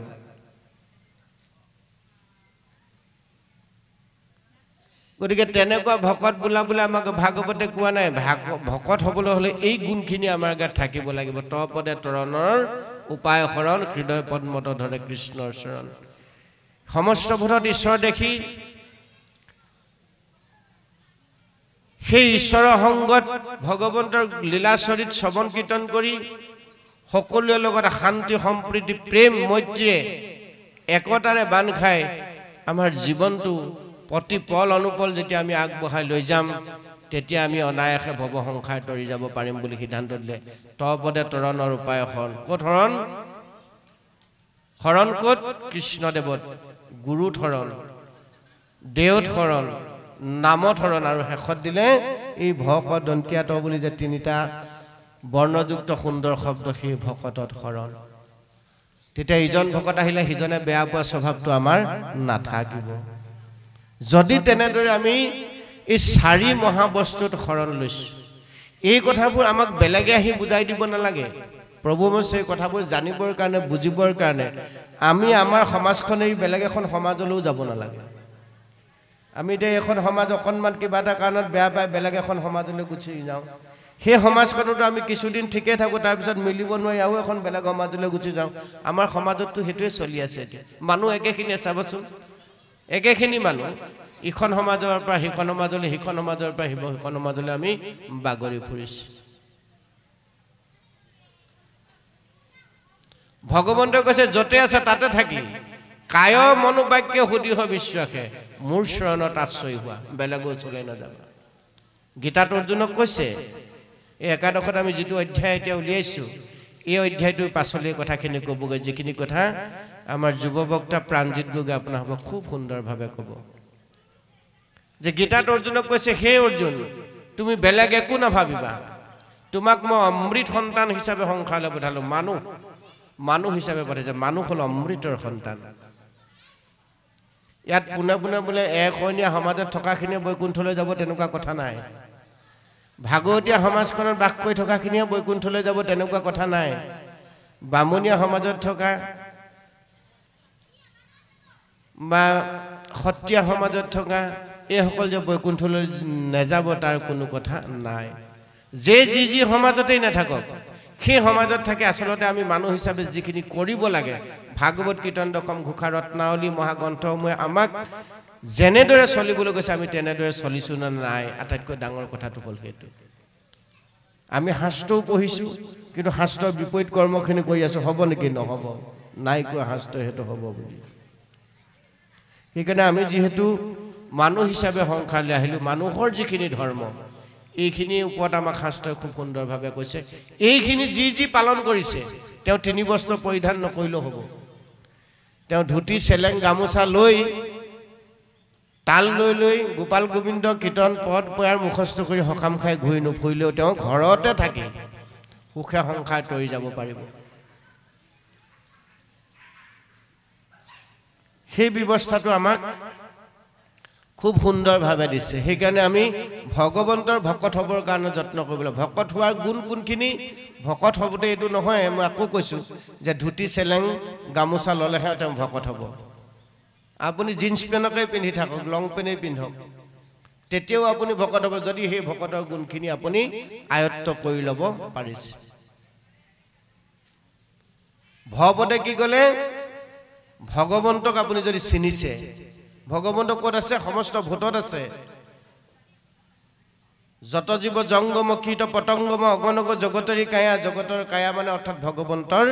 গতিকে তেনেকুৱা ভকত বোলা বোলে আমাক ভাগৱতে কোৱা নাই ভকত হ'বলৈ হ'লে এই গুণখিনি আমাৰ গাত থাকিব লাগিব তপদে তৰণৰ উপায় শৰণ হৃদয় পদ্মত ধৰে কৃষ্ণৰ চৰণ সমস্ত ভূতত ঈশ্বৰ দেখি সেই ঈশ্বৰৰ সংগত ভগৱন্তৰ লীলাচৰিত শ্ৰৱণ কীৰ্তন কৰি সকলোৰে লগত শান্তি সম্প্ৰীতি প্ৰেম মৈত্ৰীৰে একতাৰে বান্ধ খাই আমাৰ জীৱনটো প্ৰতি পল অনুপল যেতিয়া আমি আগবঢ়াই লৈ যাম তেতিয়া আমি অনায়াসে ভৱ সংসাৰ তৰি যাব পাৰিম বুলি সিদ্ধান্ত দিলে তপদে তৰণৰ উপায় শৰণ ক'ত শৰণ ক'ত কৃষ্ণদেৱত গুৰুত শৰণ দেৱত শৰণ নামত শৰণ আৰু শেষত দিলে এই ভক দন্তীয়া ত বুলি যে তিনিটা বৰ্ণযুক্ত সুন্দৰ শব্দ সেই ভকতত শৰণ তেতিয়া ইজন ভকত আহিলে সিজনে বেয়া পোৱা স্বভাৱটো আমাৰ নাথাকিব যদি তেনেদৰে আমি এই 4 মহাবস্তুত শৰণ লৈছো এই কথাবোৰ আমাক বেলেগে আহি বুজাই দিব নালাগে প্ৰভু মছে এই কথাবোৰ জানিবৰ কাৰণে বুজিবৰ কাৰণে আমি আমাৰ সমাজখনেই বেলেগ এখন সমাজলৈও যাব নালাগে আমি এতিয়া এখন সমাজ অকণমান কিবা এটা কাৰণত বেয়া পাই বেলেগ এখন সমাজলৈ গুচি যাওঁ সেই সমাজখনতো আমি কিছুদিন ঠিকে থাকোঁ তাৰপিছত মিলিব নোৱাৰি আৰু এখন বেলেগ সমাজলৈ গুচি যাওঁ আমাৰ সমাজততো সেইটোৱে চলি আছে এতিয়া মানুহ একেখিনিয়ে চাবচোন একেখিনি মানুহ ইখন সমাজৰ পৰা সিখন সমাজলৈ সিখন সমাজৰ পৰা সিখন সমাজলৈ আমি বাগৰি ফুৰিছোঁ ভগৱন্তই কৈছে য'তে আছে তাতে থাকি কায় মনোবাক্য সুদীহ বিশ্বাসে মোৰ চৰণত আশ্ৰয় হোৱা বেলেগৰ ওচৰলৈ নাযাবা গীতাত অৰ্জুনক কৈছে এই একাদশত আমি যিটো অধ্যায় এতিয়া উলিয়াইছোঁ এই অধ্যায়টোৰ পাছলৈ কথাখিনি ক'বগৈ যিখিনি কথা আমাৰ যুৱ বক্তা প্ৰাণজিৎ গগৈ আপোনাক খুব সুন্দৰভাৱে ক'ব যে গীতাত অৰ্জুনক কৈছে হে অৰ্জুন তুমি বেলেগ একো নাভাবিবা তোমাক মই অমৃত সন্তান হিচাপে সংসাৰলৈ পঠালো মানুহ হিচাপে পঠাইছে মানুহ হ'ল অমৃতৰ সন্তান ইয়াত পোনে পোনে বোলে একশৰণীয়া সমাজত থকাখিনিয়ে বৈকুণ্ঠলৈ যাব তেনেকুৱা কথা নাই ভাগৱতীয়া সমাজখনত বাস কৰি থকাখিনিয়ে বৈকুণ্ঠলৈ যাব তেনেকুৱা কথা নাই বামুণীয়া সমাজত থকা বা সত্ৰীয়া সমাজত থকা এইসকল যে বৈকুণ্ঠলৈ নাযাব তাৰ কোনো কথা নাই যে যি সমাজতেই নাথাকক সেই সমাজত থাকে আচলতে আমি মানুহ হিচাপে যিখিনি কৰিব লাগে ভাগৱত কীৰ্তন দশম ঘোষা ৰত্নাৱলী মহাগ্ৰন্থসমূহে আমাক যেনেদৰে চলিবলৈ কৈছে আমি তেনেদৰে চলিছোঁ নে নাই আটাইতকৈ ডাঙৰ কথাটো হ'ল সেইটো আমি শাস্ত্ৰও পঢ়িছোঁ কিন্তু শাস্ত্ৰৰ বিপৰীত কৰ্মখিনি কৰি আছোঁ হ'ব নেকি নহ'ব নাই কোৱা শাস্ত্ৰ সেইটো হ'ব বুলি সেইকাৰণে আমি যিহেতু মানুহ হিচাপে সংসাৰলৈ আহিলোঁ মানুহৰ যিখিনি ধৰ্ম এইখিনিৰ ওপৰত আমাক শাস্ত্ৰই খুব সুন্দৰভাৱে কৈছে এইখিনি যি পালন কৰিছে তেওঁ 3 বস্ত্ৰ পৰিধান নকৰিলেও হ'ব তেওঁ ধুতি চেলেং গামোচা লৈ তাল লৈ গোপাল গোবিন্দ কীৰ্তন পদ পয়াৰ মুখস্থ কৰি সকাম খাই ঘূৰি নুফুৰিলেও তেওঁ ঘৰতে থাকি সুখে সংসাৰ তৰি যাব পাৰিব সেই ব্যৱস্থাটো আমাক খুব সুন্দৰভাৱে দিছে সেইকাৰণে আমি ভগৱন্তৰ ভকত হ'বৰ কাৰণে যত্ন কৰিব লাগে ভকত হোৱাৰ গুণ কোনখিনি ভকত হ'বতে এইটো নহয় মই আকৌ কৈছোঁ যে ধুতি চেলেং গামোচা ল'লেহে তেওঁ ভকত হ'ব আপুনি জিন্স পেণ্টকে পিন্ধি থাকক লং পেণ্টেই পিন্ধক তেতিয়াও আপুনি ভকত হ'ব যদি সেই ভকতৰ গুণখিনি আপুনি আয়ত্ত কৰি ল'ব পাৰিছে ভৱপদে কি ক'লে ভগৱন্তক আপুনি যদি চিনিছে ভগৱন্ত ক'ত আছে সমস্ত ভূতত আছে যত জীৱ জংগম কীট পতংগম অগণক জগতৰি কায়া জগতৰ কায়া মানে অৰ্থাৎ ভগৱন্তৰ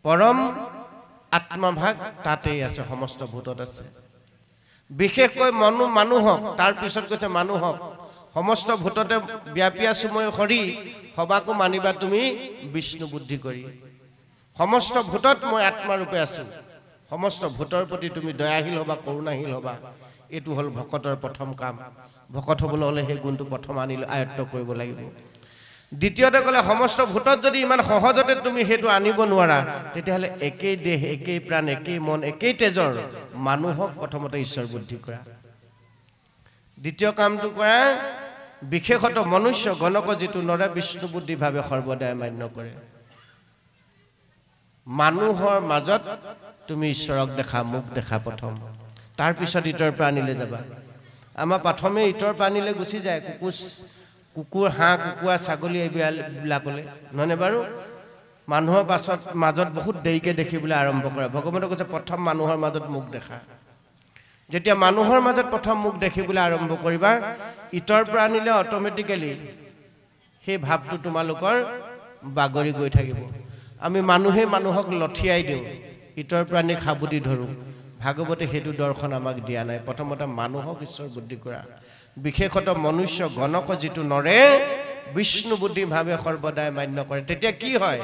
পৰম আত্মাভাগ তাতেই আছে সমস্ত ভূতত আছে বিশেষকৈ মানুহক তাৰ পিছত কৈছে মানুহক সমস্ত ভূততে ব্যাপী আছো মই হৰি সবাকো মানিবা তুমি বিষ্ণু বুদ্ধি কৰি সমস্ত ভূতত মই আত্মাৰূপে আছো সমস্ত ভূতৰ প্ৰতি তুমি দয়াশীল হবা কৰুণাশীল হবা এইটো হ'ল ভকতৰ প্ৰথম কাম ভকত হ'বলৈ হ'লে সেই গুণটো প্ৰথম আনিলে আয়ত্ত কৰিব লাগিব দ্বিতীয়তে ক'লে সমস্ত ভূতত যদি ইমান সহজতে তুমি সেইটো আনিব নোৱাৰা তেতিয়াহ'লে একেই দেহ একেই প্ৰাণ একেই মন একেই তেজৰ মানুহক প্ৰথমতে ঈশ্বৰ বুদ্ধি কৰা দ্বিতীয় কামটো কৰা বিশেষত মনুষ্য গণক যিটো নৰে বিষ্ণু বুদ্ধিভাৱে সৰ্বদাই মান্য কৰে মানুহৰ মাজত তুমি ঈশ্বৰক দেখা মুখ দেখা প্ৰথম তাৰ পিছত ইতৰ প্ৰাণীলৈ যাবা আমাৰ প্ৰথমে ইতৰ প্ৰাণীলৈ গুচি যায় কুকুৰ হাঁহ কুকুৰা ছাগলী এইবিলাকলৈ নহয়নে বাৰু মানুহৰ পাছত মাজত বহুত দেৰিকৈ দেখিবলৈ আৰম্ভ কৰে ভগৱন্তে কৈছে প্ৰথম মানুহৰ মাজত মুখ দেখা যেতিয়া মানুহৰ মাজত প্ৰথম মুখ দেখিবলৈ আৰম্ভ কৰিবা ইতৰ প্ৰাণীলৈ অট'মেটিকেলি সেই ভাৱটো তোমালোকৰ বাগৰি গৈ থাকিব আমি মানুহে মানুহক লঠিয়াই দিওঁ ইতৰ প্ৰাণীক সাবুতি ধৰোঁ ভাগৱতে সেইটো দৰ্শন আমাক দিয়া নাই প্ৰথমতে মানুহক ঈশ্বৰ বুদ্ধি কৰা বিশেষত মনুষ্য গণক যিটো নৰে বিষ্ণু বুদ্ধিভাৱে সৰ্বদাই মান্য কৰে তেতিয়া কি হয়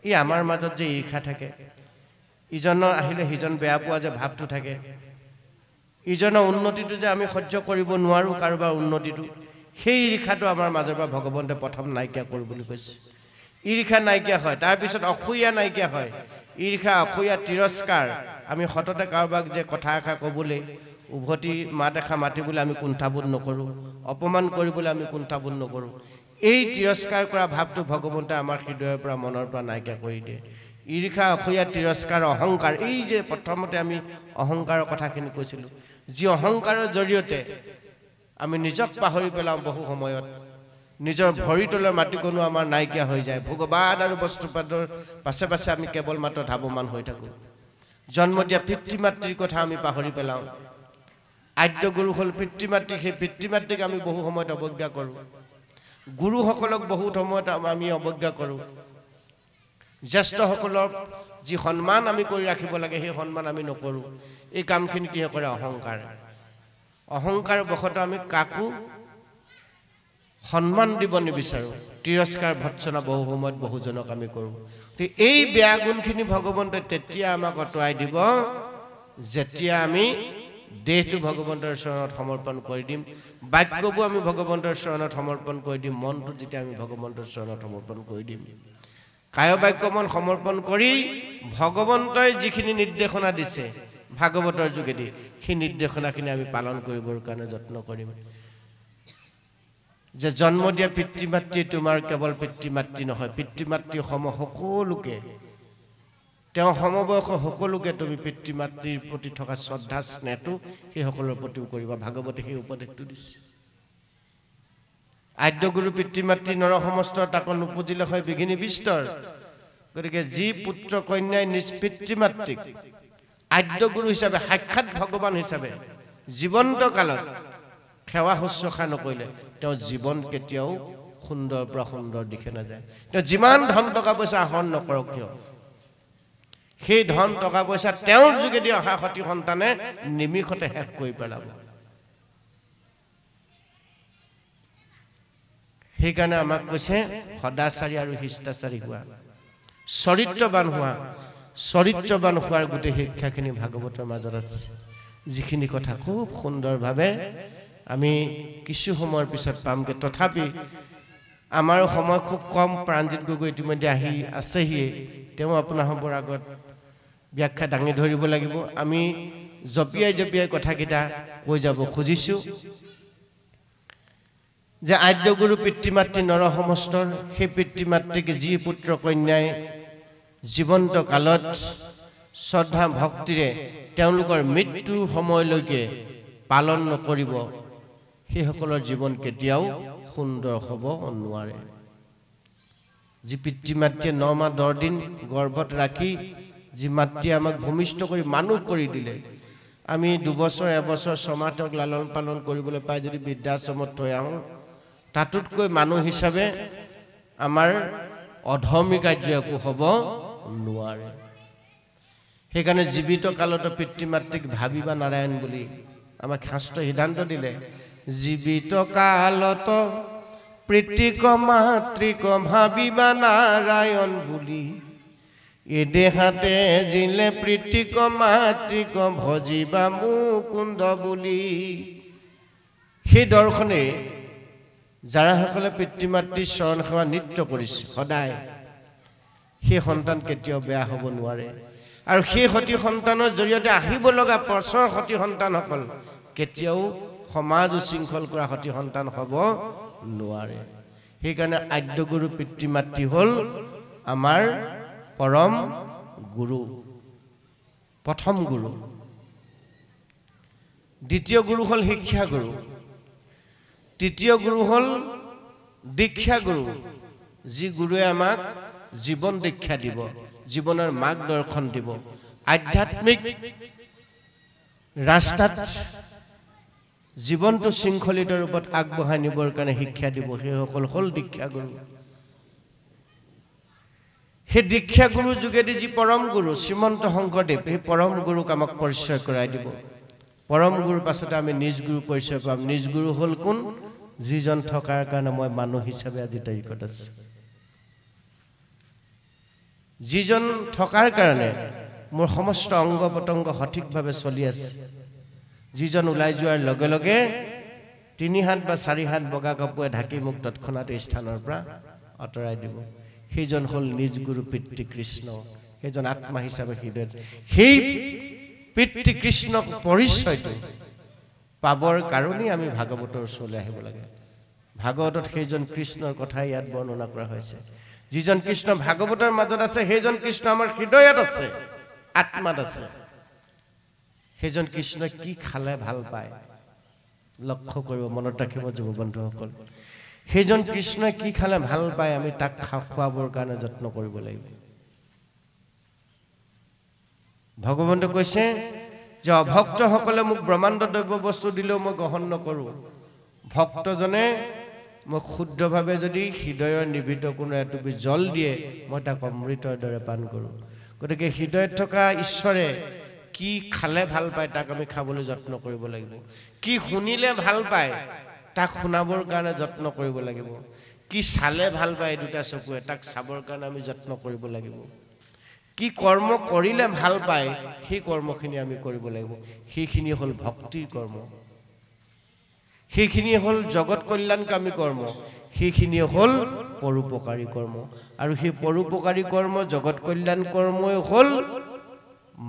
ই আমাৰ মাজত যে ঈৰ্ষা থাকে ইজনৰ আহিলে সিজন বেয়া পোৱা যে ভাৱটো থাকে ইজনৰ উন্নতিটো যে আমি সহ্য কৰিব নোৱাৰোঁ কাৰোবাৰ উন্নতিটো সেই ঈৰ্ষাটো আমাৰ মাজৰ পৰা ভগৱন্তে প্ৰথম নাইকিয়া কৰোঁ বুলি কৈছে ঈৰ্ষা নাইকিয়া হয় তাৰপিছত অসূয়া নাইকিয়া হয় ঈৰ্ষা অসূয়া তিৰস্কাৰ আমি সততে কাৰোবাক যে কথা এষাৰ ক'বলৈ উভতি মাত এষাৰ মাতিবলৈ আমি কুণ্ঠাবোধ নকৰোঁ অপমান কৰিবলৈ আমি কুণ্ঠাবোধ নকৰোঁ এই তিৰস্কাৰ কৰা ভাৱটো ভগৱন্তে আমাৰ হৃদয়ৰ পৰা মনৰ পৰা নাইকিয়া কৰি দিয়ে ঈৰ্ষা অসূয়া তিৰস্কাৰ অহংকাৰ এই যে প্ৰথমতে আমি অহংকাৰৰ কথাখিনি কৈছিলোঁ যি অহংকাৰৰ জৰিয়তে আমি নিজক পাহৰি পেলাওঁ বহু সময়ত নিজৰ ভৰি তলৰ মাটিকণো আমাৰ নাইকিয়া হৈ যায় ভগৱান আৰু বস্তুপাতৰ পাছে পাছে আমি কেৱল মাত্ৰ ধাৱমান হৈ থাকোঁ জন্ম দিয়া পিতৃ মাতৃৰ কথা আমি পাহৰি পেলাওঁ আদ্য গুৰু হ'ল পিতৃ মাতৃ সেই পিতৃ মাতৃক আমি বহু সময়ত অৱজ্ঞা কৰোঁ গুৰুসকলক বহুত সময়ত আমি অৱজ্ঞা কৰোঁ জ্যেষ্ঠসকলৰ যি সন্মান আমি কৰি ৰাখিব লাগে সেই সন্মান আমি নকৰোঁ এই কামখিনি কি কৰে অহংকাৰ বশতঃ আমি কাকো সন্মান দিব নিবিচাৰোঁ তিৰস্কাৰ ভৎসনা বহু সময়ত বহুজনক আমি কৰোঁ এই বেয়া গুণখিনি ভগৱন্তে তেতিয়া আমাক আঁতৰাই দিব যেতিয়া আমি দেহটো ভগৱন্তৰ চৰণত সমৰ্পণ কৰি দিম বাক্যবোৰ আমি ভগৱন্তৰ চৰণত সমৰ্পণ কৰি দিম মনটো যেতিয়া আমি ভগৱন্তৰ চৰণত সমৰ্পণ কৰি দিম কায় বাক্য মন সমৰ্পণ কৰি ভগৱন্তই যিখিনি নিৰ্দেশনা দিছে ভাগৱতৰ যোগেদি সেই নিৰ্দেশনাখিনি আমি পালন কৰিবৰ কাৰণে যত্ন কৰিম যে জন্ম দিয়া পিতৃ মাতৃ তোমাৰ কেৱল পিতৃ মাতৃ নহয় পিতৃ মাতৃ সম সকলোকে তেওঁ সমবয়সৰ সকলোকে তুমি পিতৃ মাতৃৰ প্ৰতি থকা শ্ৰদ্ধা স্নেহটো সেই সকলৰ প্ৰতিও কৰিবা ভাগৱতে সেই উপদেশটো দিছে আদ্যগুৰু পিতৃ মাতৃ নৰসমস্ত তাকো নুপুজিলে হয় বিঘিনি বিস্তৰ গতিকে যি পুত্ৰ কন্যাই নিজ পিতৃ মাতৃক আদ্যগুৰু হিচাপে সাক্ষাৎ ভগৱান হিচাপে জীৱন্ত কালত সেৱা শুশ্ৰূষা নকৰিলে তেওঁ জীৱন কেতিয়াও সুন্দৰ পৰা সুন্দৰ দিশে নাযায় তেওঁ যিমান ধন টকা পইচা আহৰণ নকৰক কিয় সেই ধন টকা পইচা তেওঁৰ যোগেদি অহা সতি সন্তানে নিমিষতে শেষ কৰি পেলাব সেইকাৰণে আমাক কৈছে সদাচাৰী আৰু শিষ্টাচাৰী হোৱা চৰিত্ৰবান হোৱাৰ গোটেই শিক্ষাখিনি ভাগৱতৰ মাজত আছে যিখিনি কথা খুব সুন্দৰভাৱে আমি কিছু সময়ৰ পিছত পামগে তথাপি আমাৰ সময় খুব কম প্ৰাণজিৎ গগৈ ইতিমধ্যে আহি আছেহি তেওঁ আপোনালোকৰ আগত ব্যাখ্যা দাঙি ধৰিব লাগিব আমি জপিয়াই কথাকেইটা কৈ যাব খুজিছোঁ যে আদ্যগুৰু পিতৃ মাতৃ নৰসমস্তৰ সেই পিতৃ মাতৃক যি পুত্ৰ কন্যাই জীৱন্ত কালত শ্ৰদ্ধা ভক্তিৰে তেওঁলোকৰ মৃত্যুৰ সময়লৈকে পালন নকৰিব সেইসকলৰ জীৱন কেতিয়াও সুন্দৰ হ'ব নোৱাৰে যি পিতৃ মাতৃয়ে 9 মাহ 10 দিন গৰ্ভত ৰাখি যি মাতৃয়ে আমাক ভূমিষ্ঠ কৰি মানুহ কৰি দিলে আমি 2 বছৰ 1 বছৰ 6 মাহ তেওঁক লালন পালন কৰিবলৈ পাই যদি বৃদ্ধাশ্ৰমত থৈ আহোঁ তাতোতকৈ মানুহ হিচাপে আমাৰ অধৰ্মী কাৰ্য একো হ'ব নোৱাৰে সেইকাৰণে জীৱিত কালত পিতৃ মাতৃক ভাবিবা নাৰায়ণ বুলি আমাক শাস্ত্ৰ সিদ্ধান্ত দিলে জীৱিত কালত পিতৃক মাতৃক ভাবিবা নাৰায়ণ বুলি এ দেহাতে জিলে পিতৃক মাতৃক ভজিবা মুকুন্দ বুলি সেই দৰ্শনে যাৰাসকলে পিতৃ মাতৃৰ চৰণ সেৱা নিত্য কৰিছে সদায় সেই সন্তান কেতিয়াও বেয়া হ'ব নোৱাৰে আৰু সেই সতি সন্তানৰ জৰিয়তে আহিব লগা পছৰ সতি সন্তানসকল কেতিয়াও সমাজ উশৃংখল কৰা সতি সন্তান হ'ব নোৱাৰে সেইকাৰণে আদ্যগুৰু পিতৃ মাতৃ হ'ল আমাৰ পৰম গুৰু প্ৰথম গুৰু দ্বিতীয় গুৰু হ'ল শিক্ষা গুৰু তৃতীয় গুৰু হ'ল দীক্ষা গুৰু যি গুৰুৱে আমাক জীৱন দীক্ষা দিব জীৱনৰ মাৰ্গদৰ্শন দিব আধ্যাত্মিক ৰাস্তাত জীৱনটো শৃংখলিত ৰূপত আগবঢ়াই নিবৰ কাৰণে শিক্ষা দিব সেইসকল হ'ল দীক্ষা গুৰু সেই দীক্ষা গুৰুৰ যোগেদি যি পৰম গুৰু শ্ৰীমন্ত শংকৰদেৱ সেই পৰম গুৰুক আমাক পৰিচয় কৰাই দিব পৰম গুৰুৰ পাছতে আমি নিজ গুৰু পৰিচয় পাম নিজ গুৰু হ'ল কোন যিজন থকাৰ কাৰণে মই মানুহ হিচাপে আজি তাৰিখত আছো যিজন থকাৰ কাৰণে মোৰ সমস্ত অংগ পতংগ সঠিকভাৱে চলি আছে যিজন ওলাই যোৱাৰ লগে লগে 3 হাত বা 4 হাত বগা কাপোৰে ঢাকি মোক তৎক্ষণাত এই স্থানৰ পৰা আঁতৰাই দিব সেইজন হ'ল নিজ গুৰু পিতৃ কৃষ্ণ সেইজন আত্মা হিচাপে হৃদয়ত সেই পিতৃ কৃষ্ণক পৰিচয়টো পাবৰ কাৰণে আমি ভাগৱতৰ ওচৰলৈ আহিব লাগে ভাগৱতত সেইজন কৃষ্ণৰ কথা ইয়াত বৰ্ণনা কৰা হৈছে যিজন কৃষ্ণ ভাগৱতৰ মাজত আছে সেইজন কৃষ্ণ আমাৰ হৃদয়ত আছে আত্মাত আছে সেইজন কৃষ্ণ কি খালে ভাল পায় লক্ষ্য কৰিব মনত ৰাখিব যুৱ বন্ধুসকল সেইজন কৃষ্ণ কি খালে ভাল পায় আমি তাক খোৱাবৰ কাৰণে যত্ন কৰিব লাগিব ভগৱন্তই কৈছে যে অভক্তসকলে মোক ব্ৰহ্মাণ্ড দ্ৰব্য বস্তু দিলেও মই গ্ৰহণ নকৰোঁ ভক্তজনে মই শুদ্ধভাৱে যদি হৃদয়ৰ নিবিত কোনো এটুপি জল দিয়ে মই তাক অমৃতৰ দৰে পান কৰোঁ গতিকে হৃদয়ত থকা ঈশ্বৰে কি খালে ভাল পায় তাক আমি খাবলৈ যত্ন কৰিব লাগিব কি শুনিলে ভাল পায় তাক শুনাবৰ কাৰণে যত্ন কৰিব লাগিব কি চালে ভাল পায় দুটা চকুৱে তাক চাবৰ কাৰণে আমি যত্ন কৰিব লাগিব কি কৰ্ম কৰিলে ভাল পায় সেই কৰ্মখিনি আমি কৰিব লাগিব সেইখিনি হ'ল ভক্তিৰ কৰ্ম সেইখিনি হ'ল জগত কল্যাণকামী কৰ্ম সেইখিনি হ'ল পৰোপকাৰী কৰ্ম আৰু সেই পৰোপকাৰী কৰ্ম জগত কল্যাণ কৰ্মই হ'ল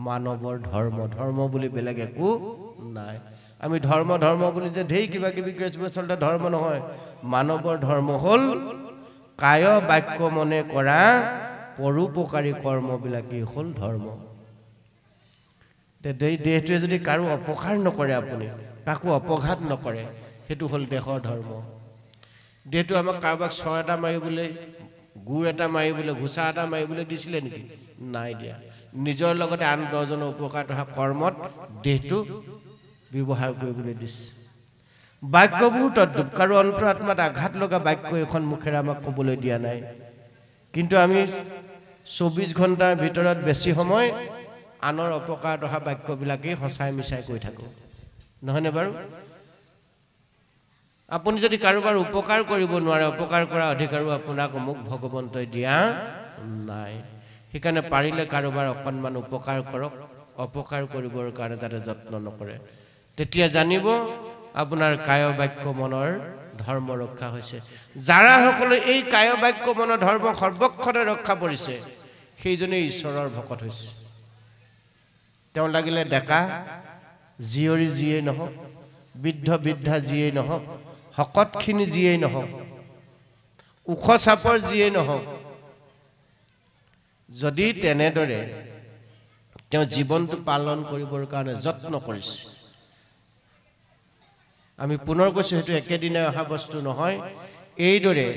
মানৱৰ ধৰ্ম ধৰ্ম বুলি বেলেগ একো নাই আমি ধৰ্ম বুলি যে ঢেৰ কিবা কিবি আচলতে ধৰ্ম নহয় মানৱৰ ধৰ্ম হ'ল কায় বাক্য মনে কৰা পৰোপকাৰী কৰ্মবিলাকেই হ'ল ধৰ্ম দেহটোৱে যদি কাৰো অপকাৰ নকৰে আপুনি কাকো অপঘাত নকৰে সেইটো হ'ল দেহৰ ধৰ্ম দেহটো আমাক কাৰোবাক চৰ এটা মাৰিবলৈ, গুৰ এটা মাৰিবলৈ, ঘোচা এটা মাৰিবলৈ দিছিলে নেকি? নাই দিয়া। নিজৰ লগতে আন 10 জনৰ উপকাৰত অহা কৰ্মত দেহটো ব্যৱহাৰ কৰিবলৈ দিছে। বাক্যবোৰ তদ্ৰূপ, কাৰো অন্তৰাত্মাত আঘাত লগা বাক্য এখন মুখেৰে আমাক ক'বলৈ দিয়া নাই। কিন্তু আমি 24 ঘণ্টাৰ ভিতৰত বেছি সময় আনৰ অপকাৰত অহা বাক্যবিলাকেই সঁচাই মিছাই কৈ থাকোঁ, নহয়নে বাৰু? আপুনি যদি কাৰোবাৰ উপকাৰ কৰিব নোৱাৰে, অপকাৰ কৰা অধিকাৰো আপোনাক মোক ভগৱন্তই দিয়া নাই। সেইকাৰণে পাৰিলে কাৰোবাৰ অকণমান উপকাৰ কৰক, অপকাৰ কৰিবৰ কাৰণে তাতে যত্ন নকৰে। তেতিয়া জানিব আপোনাৰ কায় বাক্য মনৰ ধৰ্ম ৰক্ষা হৈছে। যাৰা সকলে এই কায় বাক্য মনৰ ধৰ্ম সৰ্বক্ষণে ৰক্ষা কৰিছে, সেইজনে ঈশ্বৰৰ ভকত হৈছে। তেওঁ লাগিলে ডেকা জীয়ৰী যিয়েই নহওক, বৃদ্ধ বৃদ্ধা যিয়েই নহওক, শকতখিনি যিয়েই নহওক, ওখ চাপৰ যিয়েই নহওক, যদি তেনেদৰে তেওঁ জীৱনটো পালন কৰিবৰ কাৰণে যত্ন কৰিছে, আমি পুনৰ কৈছোঁ সেইটো একেদিনাই অহা বস্তু নহয়। এইদৰে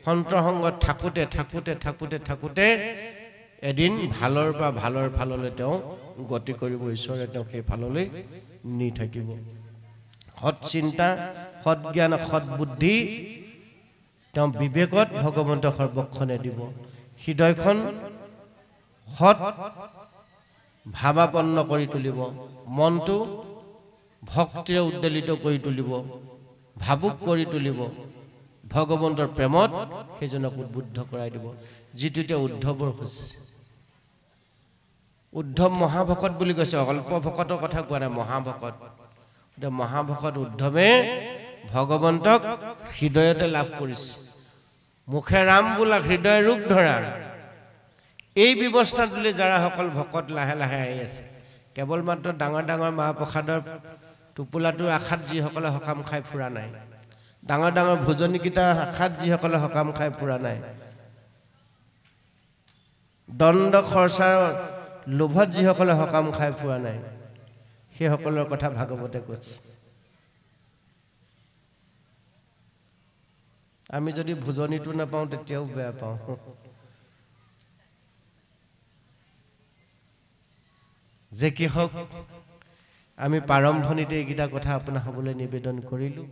সন্তসংগত থাকোঁতে থাকোঁতে থাকোঁতে থাকোঁতে এদিন ভালৰ পৰা ভালৰ ফাললৈ তেওঁ গতি কৰিব। ঈশ্বৰে তেওঁক সেই ফাললৈ নি থাকিব। সৎ চিন্তা, সৎ জ্ঞান, সৎ বুদ্ধি, তেওঁ বিবেকত ভগৱন্ত সৰ্বক্ষণে দিব। হৃদয়খন সৎ ভাৱাপন্ন কৰি তুলিব, মনটো ভক্তিৰে উদ্বেলিত কৰি তুলিব, ভাবুক কৰি তুলিব। ভগৱন্তৰ প্ৰেমত সেইজনক উদ্বুদ্ধ কৰাই দিব, যিটো এতিয়া উদ্ধৱৰ হৈছে। উদ্ধৱ মহাভকত বুলি কৈছে, অল্প ভকতৰ কথা কোৱা নাই, মহাভকত। এতিয়া মহাভকত উদ্ধৱে ভগৱন্তক হৃদয়তে লাভ কৰিছে। মুখে ৰাম বোলা, হৃদয় ৰূপ ধৰা। এই ব্যৱস্থাটোলৈ যাৰা সকল ভকত লাহে লাহে আহি আছে, কেৱল মাত্ৰ ডাঙৰ ডাঙৰ মহাপ্ৰসাদৰ টোপোলাটোৰ আশাত যিসকলে সকাম খাই ফুৰা নাই, ডাঙৰ ডাঙৰ ভোজনীকেইটাৰ আশাত যিসকলে সকাম খাই ফুৰা নাই, দণ্ড খৰচাৰ লোভত যিসকলে সকাম খাই ফুৰা নাই, সেইসকলৰ কথা ভাগৱতে কৈছে। আমি যদি ভোজনীটো নাপাওঁ তেতিয়াও বেয়া পাওঁ। যে কি হওক, আমি প্ৰাৰম্ভণিতে এইকেইটা কথা আপোনাৰ হ'বলৈ নিবেদন কৰিলোঁ।